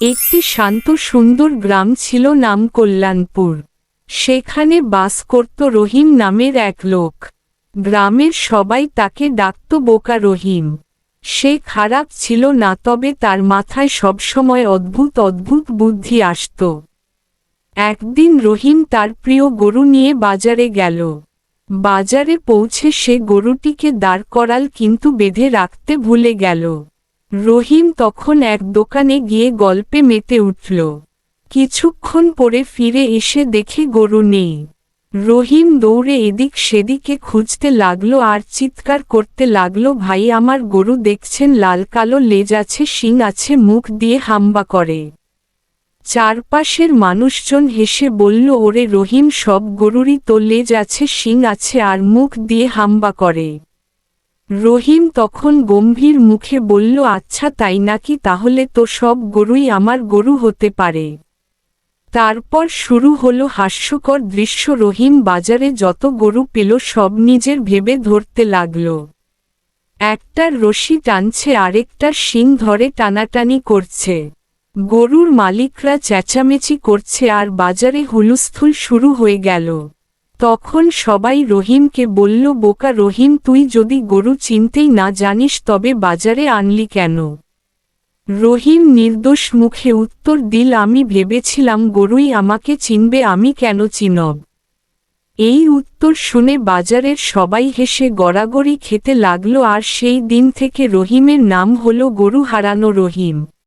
একটি শান্ত সুন্দর গ্রাম ছিল, নাম কল্যাণপুর। সেখানে বাস করত রহিম নামের এক লোক। গ্রামের সবাই তাকে ডাকত বোকা রহিম। সে খারাপ ছিল না, তবে তার মাথায় সবসময় অদ্ভুত অদ্ভুত বুদ্ধি আসত। একদিন রহিম তার প্রিয় গরু নিয়ে বাজারে গেল। বাজারে পৌঁছে সে গরুটিকে দাঁড় করাল, কিন্তু বেঁধে রাখতে ভুলে গেল। রহিম তখন এক দোকানে গিয়ে গল্পে মেতে উঠল। কিছুক্ষণ পরে ফিরে এসে দেখে গরু নেই। রহিম দৌড়ে এদিক সেদিকে খুঁজতে লাগলো আর চিৎকার করতে লাগলো, ভাই, আমার গরু দেখছেন? লাল কালো লেজ আছে, শিং আছে, মুখ দিয়ে হাম্বা করে। চারপাশের মানুষজন হেসে বলল, ওরে রহিম, সব গরুরই তো লেজ আছে, শিং আছে আর মুখ দিয়ে হাম্বা করে। রহিম তখন গম্ভীর মুখে বলল, আচ্ছা তাই নাকি? তাহলে তো সব গরুই আমার গরু হতে পারে। তারপর শুরু হলো হাস্যকর দৃশ্য। রহিম বাজারে যত গরু পেল সব নিজের ভেবে ধরতে লাগল। একটার রশি টানছে, আরেকটার শিং ধরে টানাটানি করছে। গরুর মালিকরা চেঁচামেচি করছে আর বাজারে হুলস্থুল শুরু হয়ে গেল। তখন সবাই রহিমকে বলল, বোকা রহিম, তুই যদি গরু চিনতেই না জানিস তবে বাজারে আনলি কেন? রহিম নির্দোষ মুখে উত্তর দিল, আমি ভেবেছিলাম গরুই আমাকে চিনবে, আমি কেন চিনব? এই উত্তর শুনে বাজারের সবাই হেসে গড়াগড়ি খেতে লাগলো, আর সেই দিন থেকে রহিমের নাম হলো গরু হারানো রহিম।